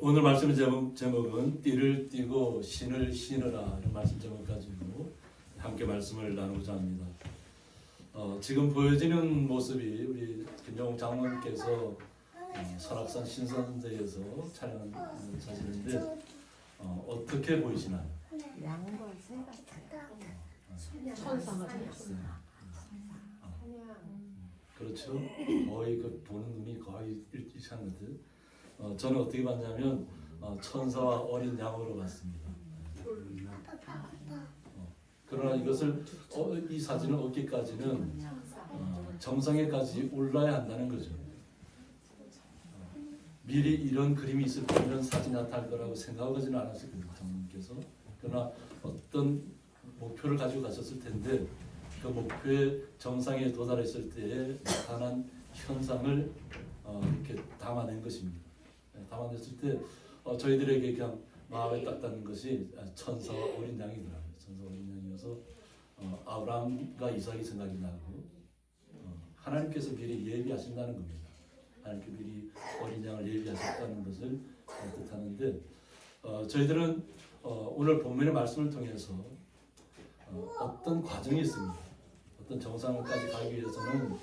오늘 말씀의 제목은 띠를 띠고 신을 신으라 이런 말씀 제목 가지고 함께 말씀을 나누고자 합니다. 지금 보여지는 모습이 우리 김정욱 장로님께서 설악산 신선대에서 촬영한 사진인데 어떻게 보이시나요? 양벌새 같아요. 천사가 그렇죠. 거의 그 보는 눈이 거의 일치하는 것 같아요. 저는 어떻게 봤냐면 천사와 어린 양으로 봤습니다. 그러나 이것을 이 사진을 얻기까지는 정상에까지 올라야 한다는 거죠. 미리 이런 그림이 있을 때 이런 사진이 나타날 거라고 생각하지는 않았을 겁니다. 장로님께서. 그러나 어떤 목표를 가지고 가셨을 텐데 그 목표의 정상에 도달했을 때에 나타난 현상을 이렇게 담아낸 것입니다. 담아냈을 때 저희들에게 그냥 마음에 딱 닿는 것이 천사와 어린 양이더라고요. 천사와 어린 양이어서 아브라함과 이삭이 생각이 나고 하나님께서 미리 예비하신다는 겁니다. 하나님께 미리 어린 양을 예비하셨다는 것을 뜻하는데 저희들은 오늘 본문의 말씀을 통해서 어떤 과정이 있습니다. 어떤 정상까지 가기 위해서는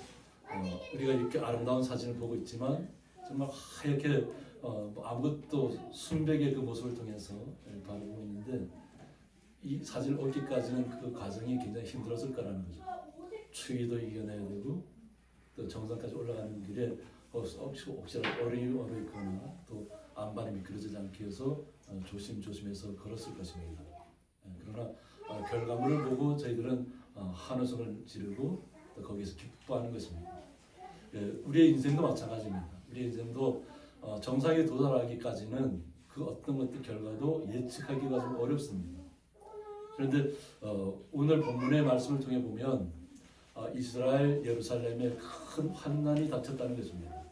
우리가 이렇게 아름다운 사진을 보고 있지만 정말 하얗게 아무것도 순백의 그 모습을 통해서 바라보고 있는데 이 사진을 얻기까지는 그 과정이 굉장히 힘들었을 거라는 거죠. 추위도 이겨내야 되고 또 정상까지 올라가는 길에 혹시라도 얼음이 얼어있거나 또 안반이 미끄러지지 않게 해서 조심조심해서 걸었을 것입니다. 그러나 결과물을 보고 저희들은 한웃음을 지르고 또 거기서 기뻐하는 것입니다. 우리의 인생도 마찬가지입니다. 우리의 인생도 정상에 도달하기까지는 그 어떤 것들 결과도 예측하기가 좀 어렵습니다. 그런데 오늘 본문의 말씀을 통해 보면 이스라엘 예루살렘에 큰 환난이 닥쳤다는 것입니다.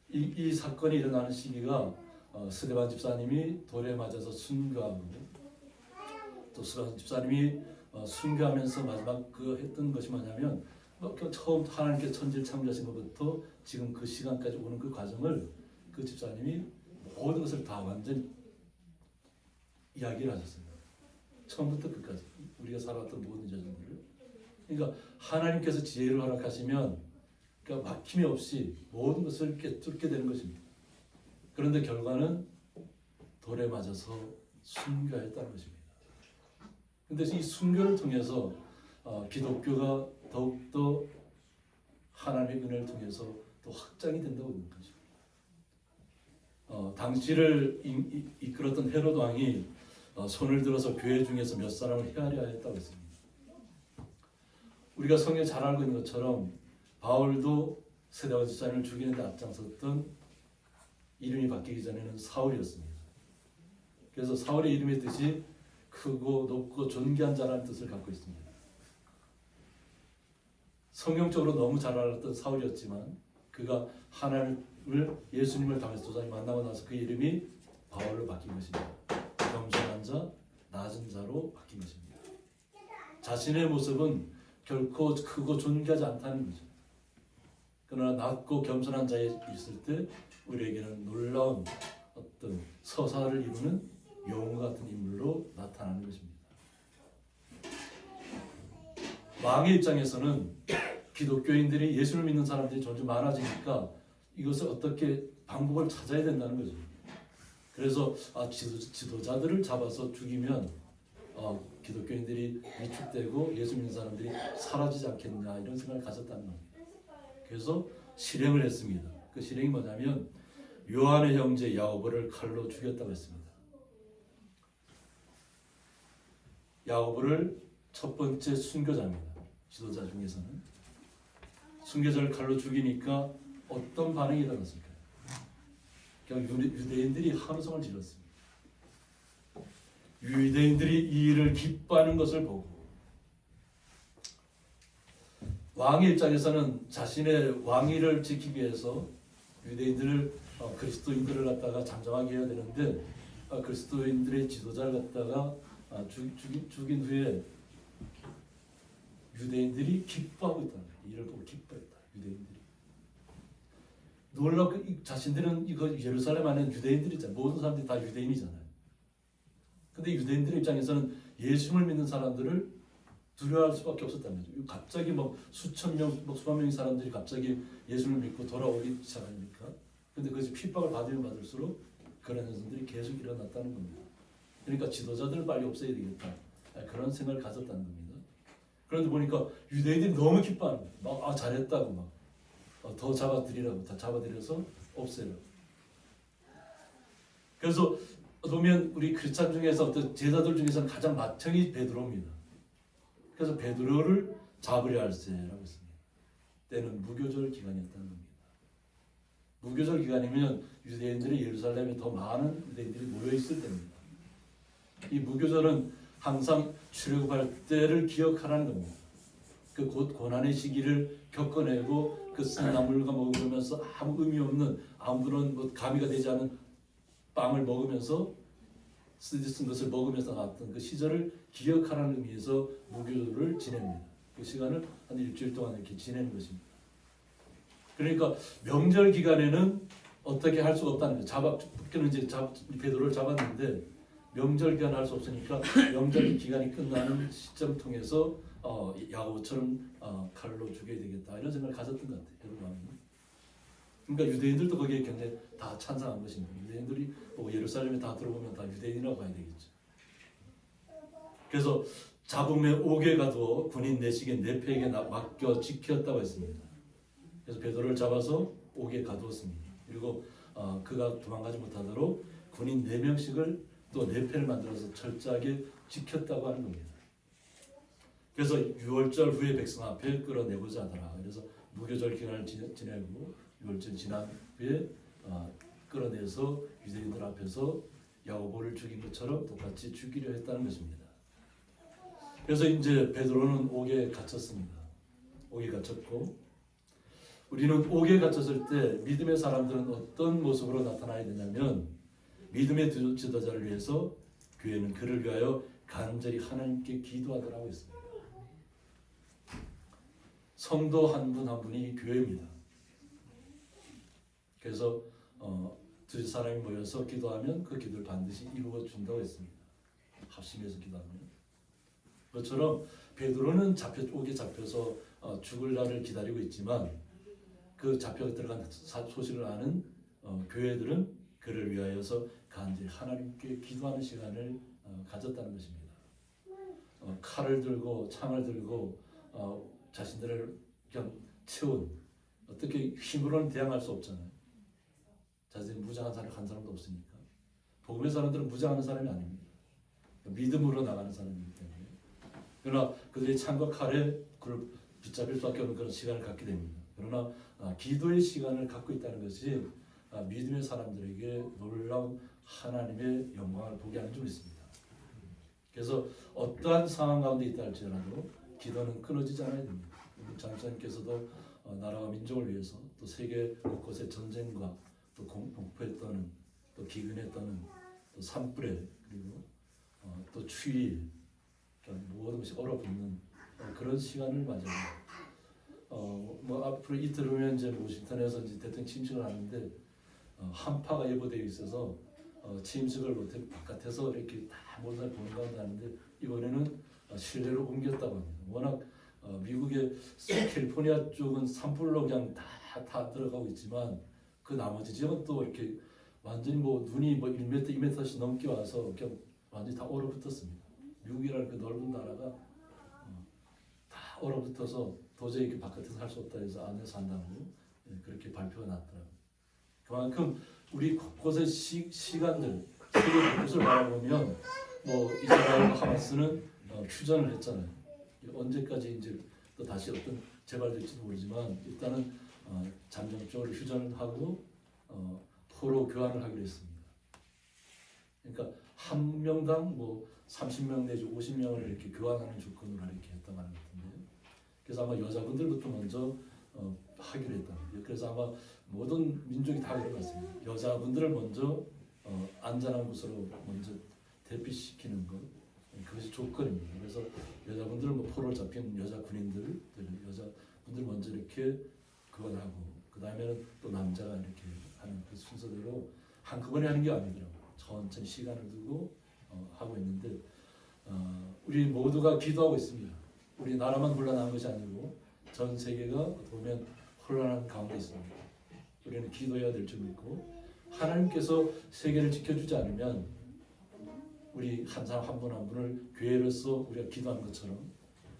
이 사건이 일어나는 시기가 스데반 집사님이 돌에 맞아서 순교하고 또 스데반 집사님이 순교하면서 마지막 그 했던 것이 뭐냐면 처음 하나님께 천지를 창조하신 것부터 지금 그 시간까지 오는 그 과정을 그 집사님이 모든 것을 다 완전 이야기를 하셨습니다. 처음부터 끝까지 우리가 살아왔던 모든 자전들을. 그러니까 하나님께서 지혜를 허락하시면 그러니까 막힘이 없이 모든 것을 뚫게 되는 것입니다. 그런데 결과는 돌에 맞아서 순교했다는 것입니다. 그런데 이 순교를 통해서 기독교가 더욱더 하나님의 은혜를 통해서 또 확장이 된다고 보는 거죠. 당시를 이끌었던 헤롯 왕이 손을 들어서 교회 중에서 몇 사람을 헤아려 했다고 했습니다. 우리가 성경에 잘 알고 있는 것처럼 바울도 스데반 집사님을 죽이는 데 앞장섰던 이름이 바뀌기 전에는 사울이었습니다. 그래서 사울의 이름의 뜻이 크고 높고 존귀한 자라는 뜻을 갖고 있습니다. 성경적으로 너무 잘 알았던 사울이었지만 그가 하나님을 예수님을 당해서 도저히 만나고 나서 그 이름이 바울로 바뀐 것입니다. 겸손한 자, 낮은 자로 바뀐 것입니다. 자신의 모습은 결코 크고 존귀하지 않다는 거죠. 그러나 낮고 겸손한 자에 있을 때 우리에게는 놀라운 어떤 서사를 이루는 영웅 같은 인물로 나타나는 것입니다. 왕의 입장에서는 기독교인들이 예수를 믿는 사람들이 점점 많아지니까 이것을 어떻게 방법을 찾아야 된다는 거죠. 그래서 지도자들을 잡아서 죽이면 기독교인들이 위축되고 예수 믿는 사람들이 사라지지 않겠냐 이런 생각을 가졌다는 겁니다. 그래서 실행을 했습니다. 그 실행이 뭐냐면 요한의 형제 야고보를 칼로 죽였다고 했습니다. 야고보를 첫 번째 순교자입니다. 지도자 중에서는. 순교자를 칼로 죽이니까 어떤 반응이 일어났을까요? 그냥 유대인들이 한우성을 질렀습니다. 유대인들이 이 일을 기뻐하는 것을 보고 왕의 입장에서는 자신의 왕위를 지키기 위해서 유대인들을 그리스도인들을 갖다가 잠잠하게 해야 되는데 그리스도인들의 지도자를 갖다가 죽인 후에 유대인들이 기뻐하고 있다는 거예요. 이를 보고 기뻐했다. 유대인들이. 놀랍고 자신들은 이거 예루살렘 안에 유대인들이잖아요. 모든 사람들이 다 유대인이잖아요. 근데 유대인들의 입장에서는 예수님을 믿는 사람들을 두려워할 수밖에 없었다는 거죠. 갑자기 뭐 수천 명, 뭐 수만 명의 사람들이 갑자기 예수님을 믿고 돌아오기 시작하니까. 근데 그것이 핍박을 받으면 받을수록 그런 현상들이 계속 일어났다는 겁니다. 그러니까 지도자들을 빨리 없애야 되겠다. 그런 생각을 가졌다는 겁니다. 그런데 보니까 유대인들이 너무 기뻐하는 거예요. 막 잘했다고 막 더 잡아들이라고 다 잡아들여서 없애라. 그래서 보면 우리 크리스찬 중에서 어떤 제자들 중에서는 가장 맏형이 베드로입니다. 그래서 베드로를 잡으려 할세라고 했습니다. 때는 무교절 기간이었다는 겁니다. 무교절 기간이면 유대인들이 예루살렘에 더 많은 유대인들이 모여 있을 때입니다. 이 무교절은 항상 출애굽할 때를 기억하라는 겁니다. 그 곧 고난의 시기를 겪어내고 그 쓴나물과 먹으면서 아무 의미 없는 아무런 뭐 가미가 되지 않은 빵을 먹으면서 쓴 것을 먹으면서 나왔던 그 시절을 기억하라는 의미에서 무교절을 지냅니다. 그 시간을 한 일주일 동안 이렇게 지내는 것입니다. 그러니까 명절 기간에는 어떻게 할 수가 없다는 거예요. 그는 이제 베드로를 잡았는데 명절 기간 할 수 없으니까 명절 기간이 끝나는 시점을 통해서 야고보처럼 칼로 죽여야 되겠다 이런 생각을 가졌던 것 같아요. 여러분. 그러니까 유대인들도 거기에 굉장히 다 찬성한 것입니다. 유대인들이 뭐 예루살렘에 다 들어오면 다 유대인이라고 봐야 되겠죠. 그래서 잡음에 옥에 가두어 군인 내식에 네패에게 맡겨 지켰다고 했습니다. 그래서 베드로를 잡아서 옥에 가두었습니다. 그리고 그가 도망가지 못하도록 군인 4명씩을 또 네패를 만들어서 철저하게 지켰다고 하는 겁니다. 그래서 6월절 후에 백성 앞에 끌어내고자 하더라. 그래서 무교절 기간을 지내고 6월절 지난 후에 끌어내서 유대인들 앞에서 야고보를 죽인 것처럼 똑같이 죽이려 했다는 것입니다. 그래서 이제 베드로는 옥에 갇혔습니다. 옥에 갇혔고 우리는 옥에 갇혔을 때 믿음의 사람들은 어떤 모습으로 나타나야 되냐면 믿음의 지도자를 위해서 교회는 그를 위하여 간절히 하나님께 기도하더라고 했습니다. 성도 한 분 한 분이 교회입니다. 그래서 두 사람이 모여서 기도하면 그 기도를 반드시 이루어 준다고 했습니다. 합심해서 기도하면. 그것처럼 베드로는 옥에 잡혀서 죽을 날을 기다리고 있지만 그 잡혀 들어간 소식을 아는 교회들은 그를 위하여서 간절히 하나님께 기도하는 시간을 가졌다는 것입니다. 칼을 들고 창을 들고 자신들을 그냥 채운 어떻게 힘으로는 대항할 수 없잖아요. 자신이 무장한 사람 한 사람도 없으니까. 복음의 사람들은 무장하는 사람이 아닙니다. 믿음으로 나가는 사람이기 때문에. 그러나 그들이 창과 칼에 그를 붙잡힐 수밖에 없는 그런 시간을 갖게 됩니다. 그러나 기도의 시간을 갖고 있다는 것이 믿음의 사람들에게 놀라운 하나님의 영광을 보게 하는 줄 믿습니다. 그래서 어떠한 상황 가운데 있다 할지라도 기도는 끊어지지 않아야 됩니다. 장사님께서도 나라와 민족을 위해서 또 세계 곳곳의 전쟁과 또 공포에 떠는 또 기근에 떠는 또 산불에 그리고 또 추위 모든 것이 얼어붙는 그런 시간을 맞이합니다. 뭐 앞으로 이틀 후면 이제 워싱턴에서 이제 대통령 취임식을 하는데 한파가 예보되어 있어서 취임식을 못해 바깥에서 이렇게 다 모든 사람이 보는 가운데 하는데 이번에는 실내로 옮겼다고 합니다. 워낙 미국의 캘리포니아 쪽은 산불로 그냥 다 들어가고 있지만 그 나머지 지역은 또 이렇게 완전히 뭐 눈이 뭐 1m, 2m씩 넘게 와서 그냥 완전히 다 얼어붙었습니다. 미국이라는 그 넓은 나라가 다 얼어붙어서 도저히 이렇게 바깥에서 할 수 없다 해서 안에서 한다고 그렇게 발표가 났더라고요. 그만큼 우리 곳곳의 시간들, 세계 곳곳을 바라보면 뭐 이스라엘과 하마스는 휴전을 했잖아요. 언제까지 이제 또 다시 어떤 재발될지도 모르지만 일단은 잠정적으로 휴전을 하고 포로 교환을 하기로 했습니다. 그러니까 한 명당 뭐 30명 내지 50명을 이렇게 교환하는 조건으로 이렇게 했다고 하는 것 같은데요. 그래서 아마 여자분들부터 먼저 하기로 했답니다. 그래서 아마 모든 민족이 다 그런 것 같습니다. 여자분들을 먼저 안전한 곳으로 먼저 대피시키는 것, 그것이 조건입니다. 그래서 여자분들은 뭐 포로 잡힌 여자 군인들, 여자분들 먼저 이렇게 그걸 하고 그 다음에는 또 남자가 이렇게 하는 그 순서대로 한꺼번에 하는 게 아니더라고요. 천천히 시간을 두고 하고 있는데 우리 모두가 기도하고 있습니다. 우리 나라만 혼란한 것이 아니고 전 세계가 보면 혼란한 가운데 있습니다. 우리는 기도해야 될 줄 믿고 하나님께서 세계를 지켜주지 않으면 우리 한 사람 한 분 한 분을 교회로서 우리가 기도한 것처럼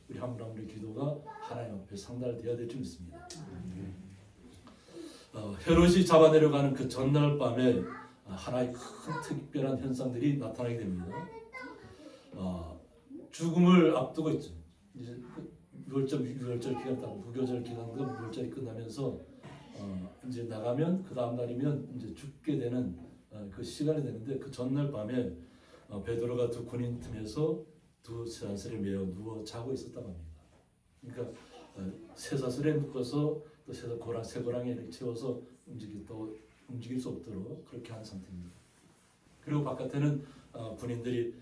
우리 한 분 한 분의 기도가 하나님 앞에 상달되어야 될 줄 믿습니다. 헤롯이 잡아내려가는 그 전날 밤에 하나의 큰 특별한 현상들이 나타나게 됩니다. 죽음을 앞두고 있죠. 이제 유월절 기간 따고 무교절 기간도 유월절이 끝나면서 이제 나가면 그 다음 날이면 이제 죽게 되는 그 시간이 되는데 그 전날 밤에 베드로가 두 군인 틈에서 두 쇠사슬에 매어 누워 자고 있었다고 합니다. 그러니까 쇠사슬에 묶어서 또 새 고랑에 이렇게 채워서 움직일 수 없도록 그렇게 한 상태입니다. 그리고 바깥에는 군인들이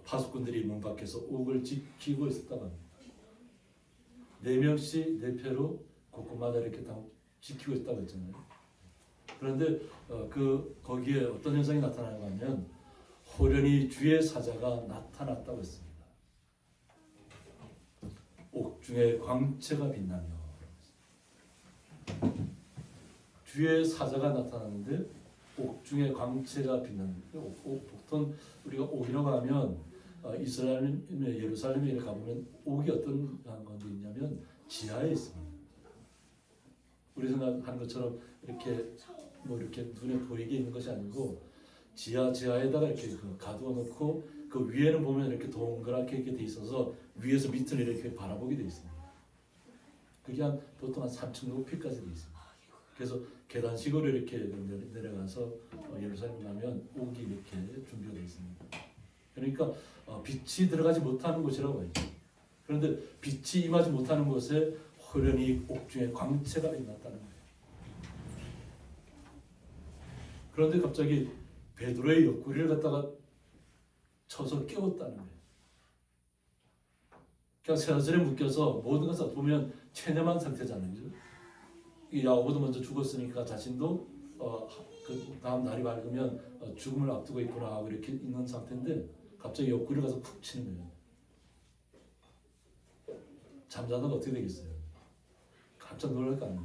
파수꾼들이 문 밖에서 옥을 지키고 있었다고 합니다. 4명씩 4패로 곳곳마다 이렇게 다 지키고 있다고 했잖아요. 그런데 거기에 어떤 현상이 나타나는가 하면 호련히 주의 사자가 나타났다고 했습니다. 옥중에 광채가 빛나며 주의 사자가 나타났는데 옥중에 광채가 빛나는 보통 우리가 옥이라고 하면 이스라엘의 예루살렘에 가보면 옥이 어떤 건데 있냐면 지하에 있습니다. 우리 생각하는 것처럼 이렇게 이렇게 눈에 보이게 있는 것이 아니고 지하에다가 이렇게 가두어 놓고 그 위에는 보면 이렇게 동그랗게 이렇게 돼 있어서 위에서 밑을 이렇게 바라보게 돼 있습니다. 그게 보통 한 3층 높이까지 돼 있습니다. 그래서 계단식으로 이렇게 내려가서 예루살렘 가면 옥이 이렇게 준비가 되어 있습니다. 그러니까 빛이 들어가지 못하는 곳이라고 하죠. 그런데 빛이 임하지 못하는 곳에 호련히 옥중에 광채가 임했다는 거예요. 그런데 갑자기 베드로의 옆구리를 갖다가 쳐서 깨웠다는 거예요. 그냥 쇠사슬에 묶여서 모든 것을 보면 체념한 상태잖아요. 이 야고보도 먼저 죽었으니까 자신도 그 다음 날이 밝으면 죽음을 앞두고 있구나 하고 이렇게 있는 상태인데 갑자기 옆구리를 가서 푹 치는 거예요. 잠자다가 어떻게 되겠어요? 깜짝 놀랄 거 아니에요.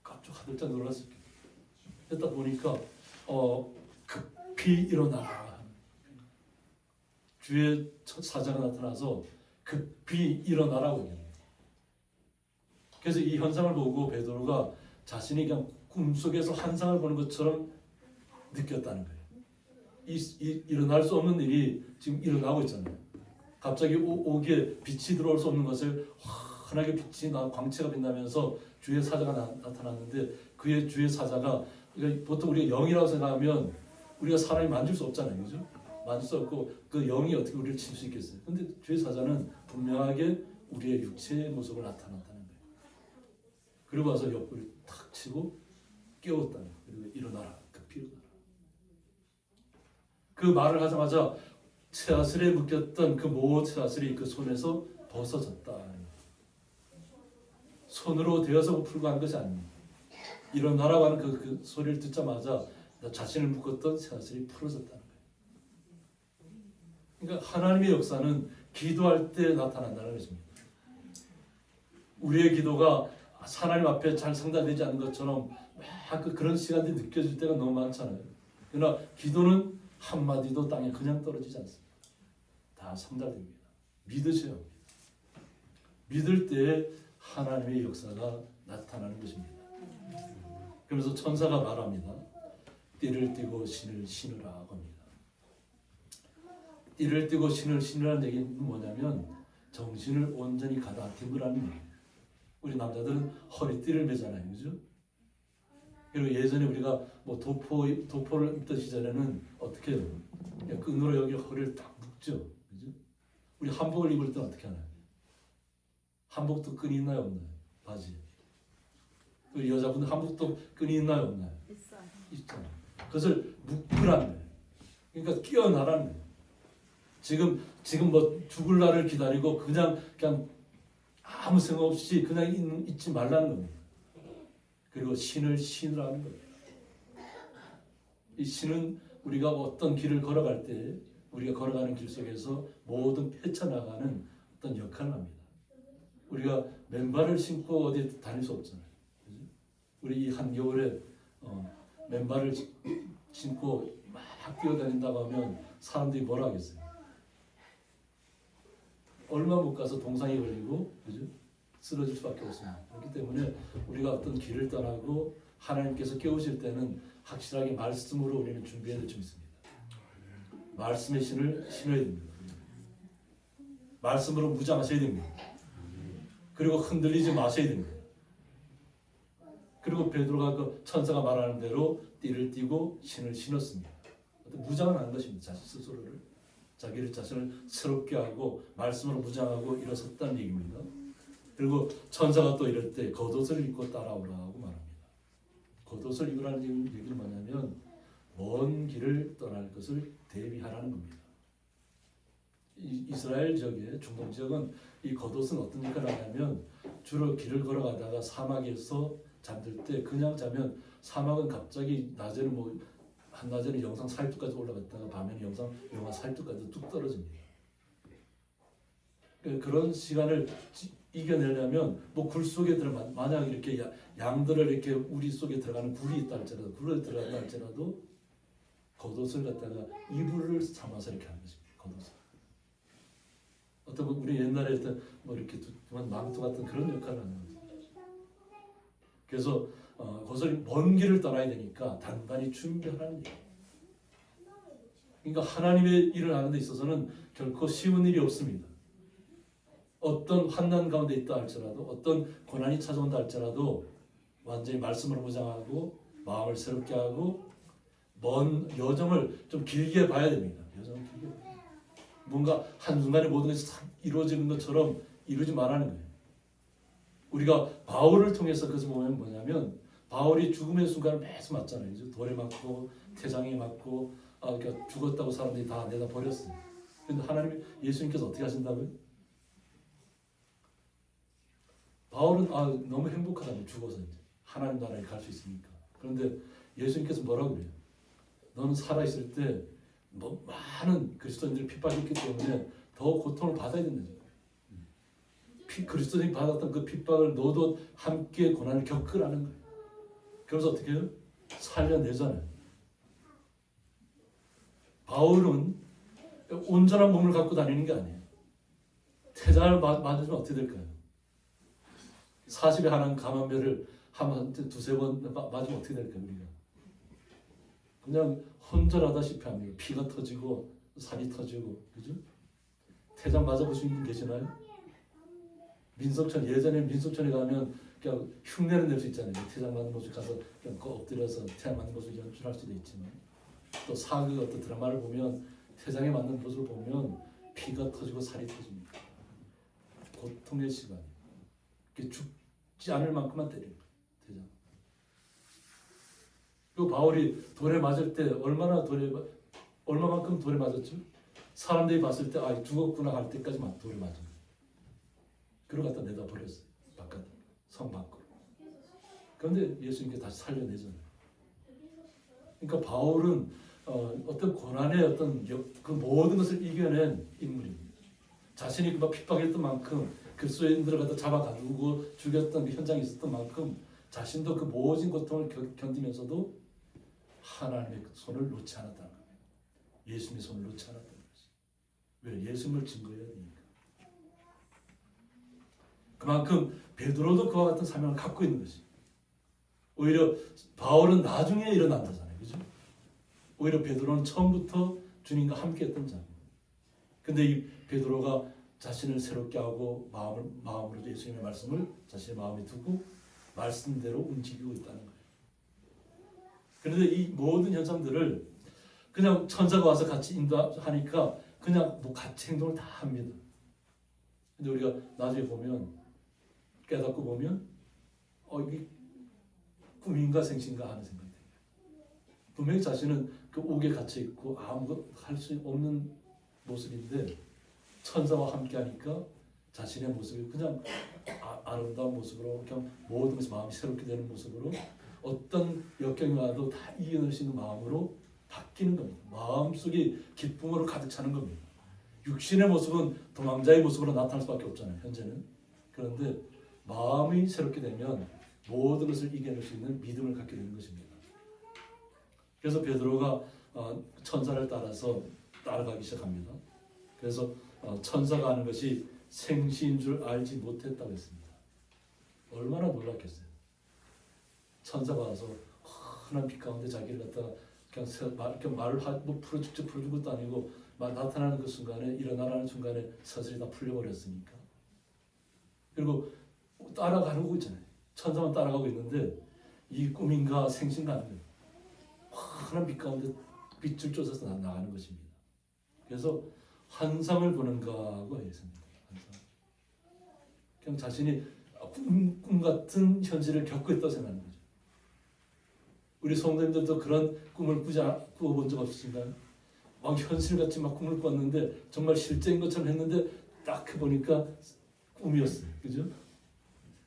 깜짝 하들짝 놀랐을 거예요. 했다 보니까 급히 일어나라. 주의 사자가 나타나서 급히 일어나라고 얘기해요. 그래서 이 현상을 보고 베드로가 자신이 그냥 꿈속에서 환상을 보는 것처럼 느꼈다는 거예요. 일어날 수 없는 일이 지금 일어나고 있잖아요. 갑자기 옥에 빛이 들어올 수 없는 것을 환하게 빛이 광채가 빛나면서 주의 사자가 나타났는데 그의 주의 사자가 보통 우리가 영이라고 생각하면 우리가 사람이 만질 수 없잖아요. 그죠? 만질 수 없고 그 영이 어떻게 우리를 칠 수 있겠어요? 근데 주의 사자는 분명하게 우리의 육체의 모습을 나타났다는 거예요. 그리고 와서 옆구리 탁 치고 깨웠다는 거예요. 그리고 일어나라. 급히 일어나라. 그 말을 하자마자 쇠사슬에 묶였던 그 쇠사슬이 그 손에서 벗어졌다. 손으로 되어서 불과한 것이 아닙니다. 일어나라고 하는 그 소리를 듣자마자 자신을 묶었던 쇠사슬이 풀어졌다는 거예요. 그러니까 하나님의 역사는 기도할 때 나타난다는 것입니다. 우리의 기도가 하나님 앞에 잘 상달되지 않는 것처럼 그런 시간들이 느껴질 때가 너무 많잖아요. 그러나 기도는 한마디도 땅에 그냥 떨어지지 않습니다. 다 상달됩니다. 믿으셔야 합니다. 믿을 때에 하나님의 역사가 나타나는 것입니다. 그러면서 천사가 말합니다. 띠를 띠고 신을 신으라 합니다. 띠를 띠고 신을 신으라는 얘기는 뭐냐면 정신을 온전히 가다듬으라는 얘기예요. 우리 남자들은 허리띠를 매잖아요. 그죠? 그리고 예전에 우리가 도포를 입던 시절에는 어떻게 해요? 그냥 끈으로 여기 허리를 딱 묶죠. 그죠? 우리 한복을 입을 때 어떻게 하나요? 한복도 끈이 있나요? 없나요? 바지에. 우리 여자분들 한복도 끈이 있나요? 없나요? 있어요. 있잖아요. 그것을 묶으라는 거예요. 그러니까 끼워나라는 거예요. 지금 죽을 날을 기다리고 그냥 아무 생각 없이 그냥 있지 말라는 겁니다. 그리고 신을 신으라는 거예요. 이 신은 우리가 어떤 길을 걸어갈 때 우리가 걸어가는 길 속에서 모든 헤쳐나가는 어떤 역할을 합니다. 우리가 맨발을 신고 어디 다닐 수 없잖아요. 그죠? 우리 이 한겨울에 맨발을 신고 막 뛰어다닌다고 하면 사람들이 뭐라 하겠어요? 얼마 못 가서 동상이 걸리고, 그죠? 쓰러질 수밖에 없습니다. 그렇기 때문에 우리가 어떤 길을 떠나고 하나님께서 깨우실 때는 확실하게 말씀으로 우리는 준비해야 될 점 있습니다. 말씀의 신을 신어야 됩니다. 말씀으로 무장하셔야 됩니다. 그리고 흔들리지 마셔야 됩니다. 그리고 베드로가 그 천사가 말하는 대로 띠를 띠고 신을 신었습니다. 무장을 하는 것입니다. 자신 스스로를. 자기를 자신을 새롭게 하고 말씀으로 무장하고 일어섰다는 얘기입니다. 그리고 천사가 또 이럴 때 겉옷을 입고 따라오라고 말합니다. 겉옷을 입으라는 얘기는 뭐냐면 먼 길을 떠날 것을 대비하라는 겁니다. 이스라엘 지역에 중동 지역은 이 겉옷은 어떤 역할을 하냐면 주로 길을 걸어가다가 사막에서 잠들 때 그냥 자면 사막은 갑자기 낮에는 뭐 한낮에는 영상 40도까지 올라갔다가 밤에는 영하 40도까지 뚝 떨어집니다. 그런 시간을 이겨내려면 뭐 굴 속에 만약 이렇게 양들을 이렇게 우리 속에 들어가는 굴이 있다 할지라도 굴에 들어간다 할지라도 겉옷을 갖다가 이불을 삼아서 이렇게 하는 것입니다. 겉옷을. 어떤 우리 옛날에 어떤 뭐 이렇게 망토 같은 그런 역할을 하는 거죠. 그래서 겉옷을 먼 길을 떠나야 되니까 단단히 준비하라는 얘기예요. 그러니까 하나님의 일을 하는 데 있어서는 결코 쉬운 일이 없습니다. 어떤 환난 가운데 있다 할지라도 어떤 고난이 찾아온다 할지라도 완전히 말씀으로 무장하고 마음을 새롭게 하고 먼 여정을 좀 길게 봐야 됩니다. 여정을 길게 봐야 뭔가 한순간에 모든 것이 이루어지는 것처럼 이루지 말라는 거예요. 우리가 바울을 통해서 그것을 보면 뭐냐면 바울이 죽음의 순간을 매수 맞잖아요. 그죠? 돌에 맞고 태장에 맞고 그러니까 죽었다고 사람들이 다 내다 버렸어요. 그런데 하나님 예수님께서 어떻게 하신다고요? 바울은 너무 행복하다고 죽어서 이제 하나님 나라에 갈 수 있으니까. 그런데 예수님께서 뭐라고 그래요? 너는 살아있을 때 뭐 많은 그리스도인들이 핍박했기 때문에 더 고통을 받아야 된다는 거예요. 그리스도인이 받았던 그 핍박을 너도 함께 고난을 겪으라는 거예요. 그래서 어떻게 해요? 살려내잖아요. 바울은 온전한 몸을 갖고 다니는 게 아니에요. 태장을 맞으면 어떻게 될까요? 40에 하나는 감암배를 한 두세 번 맞으면 어떻게 될까요? 우리가 그냥 혼절하다시피 합니다. 피가 터지고 살이 터지고, 그죠? 태장 맞아보신 분 계시나요? 민속촌, 예전에 민속촌에 가면 그냥 흉내는 낼 수 있잖아요. 태장 맞는 모습 가서 그냥 엎드려서 태장 맞는 모습 연출할 수도 있지만 또 사극 어떤 드라마를 보면 태장에 맞는 모습을 보면 피가 터지고 살이 터집니다. 고통의 시간. 죽지 않을 만큼만 때리는 거예요. 태장. 그 바울이 돌에 맞을 때 얼마만큼 돌에 맞았죠? 사람들이 봤을 때 죽었구나 할 때까지만 돌에 맞은 거예요. 그러고 갖다 내다 버렸어요. 바깥 성 밖으로. 그런데 예수님께 다시 살려내잖아요. 그러니까 바울은 어떤 고난의 어떤 그 모든 것을 이겨낸 인물입니다. 자신이 막 핍박했던 만큼 그리스도인들을 갖다 잡아가지고 죽였던 그 현장이 있었던 만큼 자신도 그 모진 고통을 견디면서도 하나님의 손을 놓지 않았다는 거예요. 예수님의 손을 놓지 않았다는 거죠. 왜? 예수님을 증거해야 되니까. 그만큼 베드로도 그와 같은 사명을 갖고 있는 것이. 오히려 바울은 나중에 일어난다잖아요. 그죠? 오히려 베드로는 처음부터 주님과 함께했던 자입니다. 근데 이 베드로가 자신을 새롭게 하고 마음으로 예수님의 말씀을 자신의 마음에 두고 말씀대로 움직이고 있다는 거예요. 그런데 이 모든 현상들을 그냥 천사가 와서 같이 인도하니까 그냥 뭐 같이 행동을 다 합니다. 근데 우리가 나중에 보면 깨닫고 보면 이게 꿈인가 생신가 하는 생각이 들어요. 분명히 자신은 그 옥에 갇혀 있고 아무것도 할 수 없는 모습인데 천사와 함께 하니까 자신의 모습이 그냥 아름다운 모습으로 그냥 모든 것이 마음이 새롭게 되는 모습으로 어떤 역경이 와도 다 이겨낼 수 있는 마음으로 바뀌는 겁니다. 마음속이 기쁨으로 가득 차는 겁니다. 육신의 모습은 도망자의 모습으로 나타날 수밖에 없잖아요. 현재는. 그런데 마음이 새롭게 되면 모든 것을 이겨낼 수 있는 믿음을 갖게 되는 것입니다. 그래서 베드로가 천사를 따라서 따라가기 시작합니다. 그래서 천사가 하는 것이 생시인 줄 알지 못했다고 했습니다. 얼마나 놀랐겠어요. 천사가 와서 환한 빛 가운데 자기를 갖다가 그냥 말을 직접 풀어준 것도 아니고 나타나는 그 순간에 일어나라는 순간에 서슬이 다 풀려버렸으니까. 그리고 따라가는 거 있잖아요. 천사만 따라가고 있는데 이 꿈인가 생신가 하는 거예요. 환한 빛 가운데 빛을 쫓아서 나가는 것입니다. 그래서 환상을 보는가고 했습니다. 환상. 그냥 자신이 꿈 같은 현실을 겪고 있다고 생각하는 거죠. 우리 성도님들도 그런 꿈을 꾸어본 적 없으신가요? 막 현실같이 막 꿈을 꿨는데 정말 실제인 것처럼 했는데 딱 해보니까 꿈이었어요. 그죠?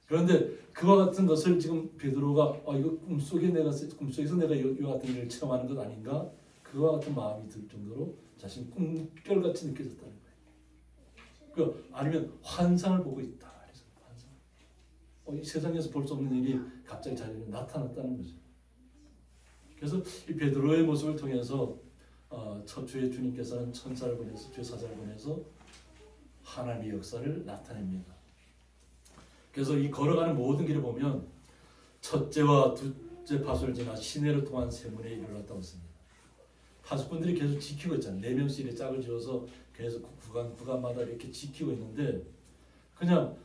그런데 그와 같은 것을 지금 베드로가 이거 꿈속에서 내가 이와 같은 일을 체험하는 것 아닌가? 그와 같은 마음이 들 정도로 자신 꿈결같이 느껴졌다는 거예요. 아니면 환상을 보고 있다. 환상. 이 세상에서 볼 수 없는 일이 갑자기 자기에게 나타났다는 거죠. 그래서 이 베드로의 모습을 통해서 주의 주님께서는 천사를 보내서 주의 사자를 보내서 하나님의 역사를 나타냅니다. 그래서 이 걸어가는 모든 길을 보면 첫째와 둘째 파수를 지나 시내를 통한 세문에 이르렀다고 했습니다. 파수꾼들이 계속 지키고 있잖아요. 4명씩 이렇게 짝을 지어서 계속 구간마다 이렇게 지키고 있는데 그냥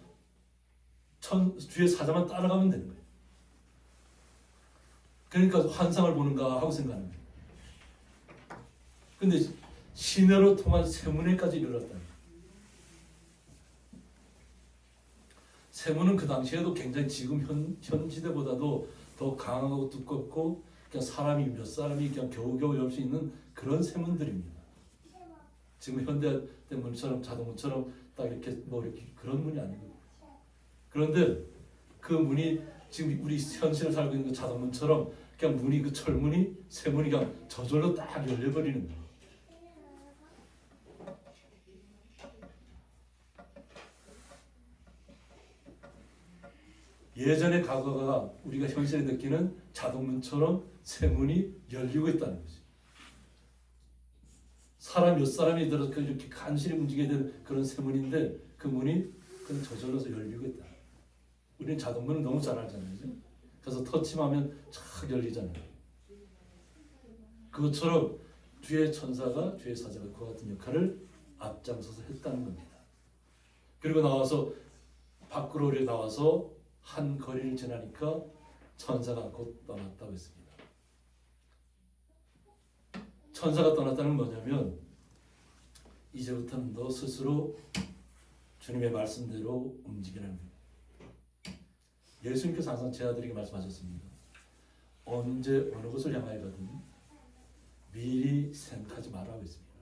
주의 사자만 따라가면 되는 거예요. 그러니까 환상을 보는가 하고 생각하는 거예요. 근데 시내로 통한 세문에까지 이르렀다는 거예요. 세문은 그 당시에도 굉장히 지금 현 시대보다도 더 강하고 두껍고 그냥 몇 사람이 그냥 겨우겨우 열 수 있는 그런 세문들입니다. 지금 현대 문처럼 자동문처럼 딱 이렇게 이렇게 그런 문이 아니고. 그런데 그 문이 지금 우리 현실을 살고 있는 그 자동문처럼 그냥 문이 그 철문이 세문이 그냥 저절로 딱 열려버리는 거예요. 예전의 과거가 우리가 현실에 느끼는 자동문처럼 세문이 열리고 있다는 거지. 몇 사람이 들어서 이렇게 간신히 움직이게 된 그런 세문인데 그 문이 그냥 저절로서 열리고 있다. 우리는 자동문은 너무 잘 알잖아요. 그죠? 그래서 터치하면 착 열리잖아요. 그것처럼 주의 천사가 주의 사자가 그와 같은 역할을 앞장서서 했다는 겁니다. 그리고 밖으로 나와서 한 거리를 지나니까 천사가 곧 떠났다고 했습니다. 천사가 떠났다는 건 뭐냐면 이제부터는 너 스스로 주님의 말씀대로 움직이라는 겁니다. 예수님께서 항상 제 아들에게 말씀하셨습니다. 언제 어느 곳을 향하여 가든 미리 생각하지 말라고 했습니다.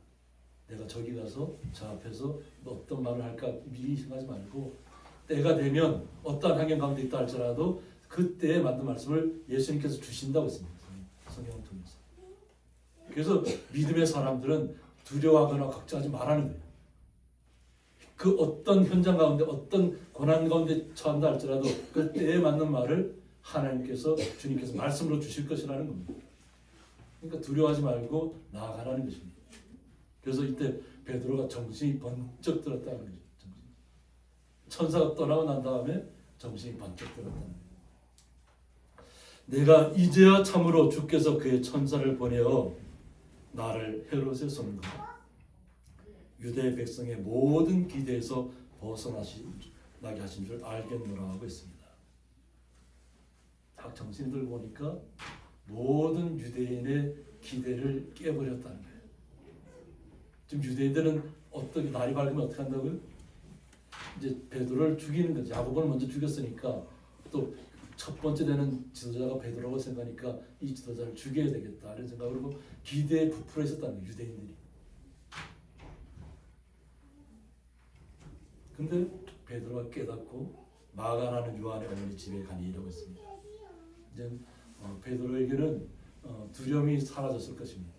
내가 저기 가서 저 앞에서 어떤 말을 할까 미리 생각하지 말고 때가 되면 어떠한 환경 가운데 있다 할지라도 그때에 맞는 말씀을 예수님께서 주신다고 했습니다. 성경을 통해서. 그래서 믿음의 사람들은 두려워하거나 걱정하지 말라는 거예요. 그 어떤 현장 가운데 어떤 고난 가운데 처한다 할지라도 그 때에 맞는 말을 하나님께서 주님께서 말씀으로 주실 것이라는 겁니다. 그러니까 두려워하지 말고 나아가라는 것입니다. 그래서 이때 베드로가 정신이 번쩍 들었다는 거죠. 천사가 떠나고 난 다음에 정신이 번쩍 들었다는 거예요. 내가 이제야 참으로 주께서 그의 천사를 보내어 나를 헤롯의 손과 유대 백성의 모든 기대에서 벗어나게 하신 줄 알겠노라 하고 있습니다. 딱 정신이 들고 보니까 모든 유대인의 기대를 깨버렸다는 거예요. 지금 유대인들은 어떻게 날이 밝으면 어떻게 한다고요? 이제 베드로를 죽이는 거죠. 야고보를 먼저 죽였으니까 또 첫 번째 되는 지도자가 베드로라고 생각하니까 이 지도자를 죽여야 되겠다 이런 생각으로 기대에 부풀어 있었다는 거예요. 유대인들이. 근데 베드로가 깨닫고 마가라는 요한의 어머니 집에 가니라고 했습니다. 이제 베드로에게는 두려움이 사라졌을 것입니다.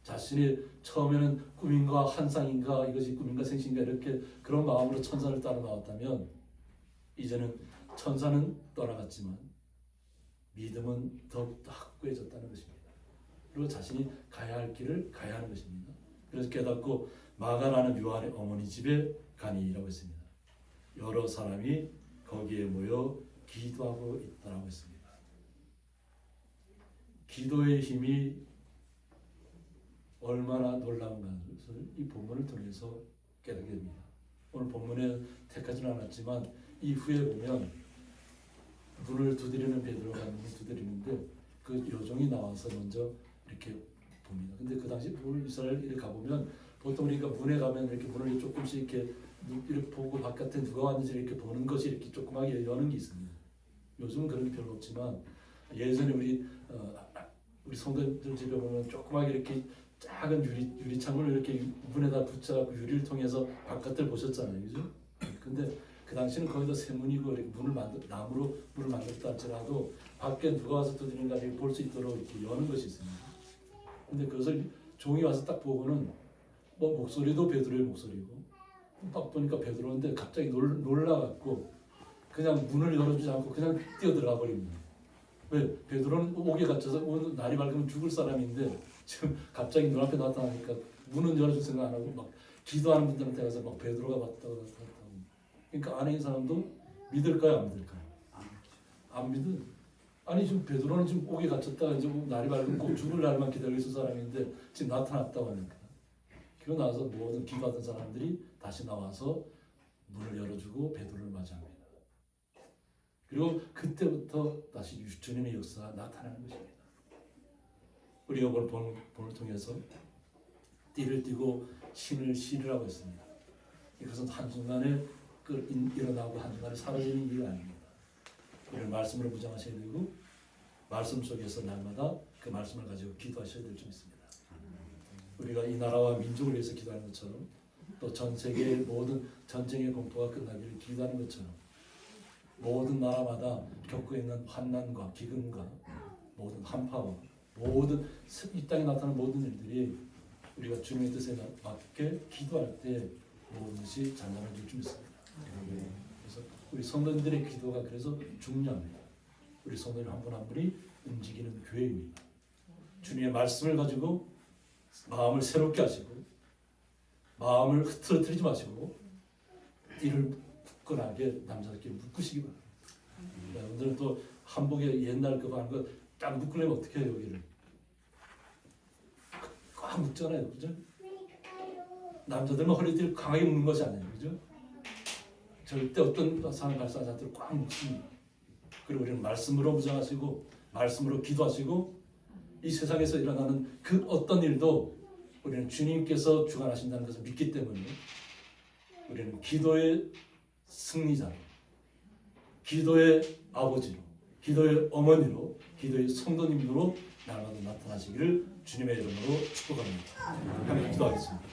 자신이 처음에는 꿈인가 환상인가 이것이 꿈인가 생신가 이렇게 그런 마음으로 천사를 따라 나왔다면 이제는 천사는 떠나갔지만 믿음은 더욱더 확고해졌다는 것입니다. 그리고 자신이 가야 할 길을 가야 하는 것입니다. 그래서 깨닫고 마가라는 요한의 어머니 집에 가니라고 했습니다. 여러 사람이 거기에 모여 기도하고 있다라고 했습니다. 기도의 힘이 얼마나 놀라운 것을 이 본문을 통해서 깨닫게 됩니다. 오늘 본문에 택하지는 않았지만 이후에 보면 문을 두드리는 베드로가 문을 두드리는데 그 여종이 나와서 먼저 이렇게 봅니다. 근데 그 당시 이스라엘에 가보면 보통 우리가 문에 가면 이렇게 문을 조금씩 이렇게 보고 바깥에 누가 왔는지 이렇게 보는 것이 이렇게 조그맣게 여는 게 있습니다. 요즘은 그런 게 별로 없지만 예전에 우리 성도들 집에 보면 조그맣게 이렇게 작은 유리 창문을 이렇게 문에다 붙여갖고 유리를 통해서 바깥을 보셨잖아요, 그죠? 근데 그 당시는 거기다 쇠문이고 이렇게 나무로 문을 만들었다 할지라도 밖에 누가 와서 두드리는가 볼 수 있도록 이렇게 여는 것이 있습니다. 근데 그것을 종이 와서 딱 보고는 뭐 목소리도 베드로의 목소리고 딱 보니까 베드로인데 갑자기 놀라갖고 그냥 문을 열어주지 않고 그냥 뛰어들어가 버립니다. 왜? 베드로는 옥에 갇혀서 오늘 날이 밝으면 죽을 사람인데 지금 갑자기 눈앞에 나타나니까 문은 열어줄 생각 안 하고 막 기도하는 분들한테 가서 막 베드로가 왔다고. 그러니까 안에 있는 사람도 믿을까요, 안 믿을까요? 안 믿은. 아니 지금 베드로는 지금 옥에 갇혔다가 이제 날이 밝으면 꼭 죽을 날만 기다리고 있을 사람인데 지금 나타났다고 하니까. 그러고 나서 모든 기도하던 사람들이 다시 나와서 문을 열어주고 베드로를 맞이합니다. 그리고 그때부터 다시 주님의 역사가 나타나는 것입니다. 우리가 오늘 본을 통해서 띠를 띠고 신을 실으라고 했습니다. 이것은 한순간에 일어나고 한순간에 사라지는 일이 아닙니다. 우리는 말씀으로 무장하셔야 되고 말씀 속에서 날마다 그 말씀을 가지고 기도하셔야 될 줄 믿습니다. 우리가 이 나라와 민족을 위해서 기도하는 것처럼 또 전 세계의 모든 전쟁의 공포가 끝나기를 기도하는 것처럼 모든 나라마다 겪고 있는 환난과 기근과 모든 한파와 모든 이 땅에 나타나는 모든 일들이 우리가 주님의 뜻에 맞게 기도할 때 모든 것이 잘 나눠질 줄 믿습니다. 그래서 우리 성도님들의 기도가 그래서 중요합니다. 우리 성도님 한 분 한 분이 움직이는 교회입니다. 주님의 말씀을 가지고 마음을 새롭게 하시고 마음을 흐트러뜨리지 마시고 띠를 굳건하게 남자답게 묶으시기 바랍니다. 여러분들은 또 한복에 옛날 그거 하는 거 딱 묶으려면 어떻게 해요? 여기를 꽉 묶잖아요, 그죠? 남자들은 허리띠를 강하게 묶는 것이 아니에요, 그죠? 절대 어떤 상을 발사하지 않도록 꽉 묶습니다. 그리고 우리는 말씀으로 무장하시고 말씀으로 기도하시고 이 세상에서 일어나는 그 어떤 일도 우리는 주님께서 주관하신다는 것을 믿기 때문에 우리는 기도의 승리자로, 기도의 아버지로, 기도의 어머니로, 기도의 성도님으로 날마다 나타나시기를 주님의 이름으로 축복합니다. 함께 기도하겠습니다.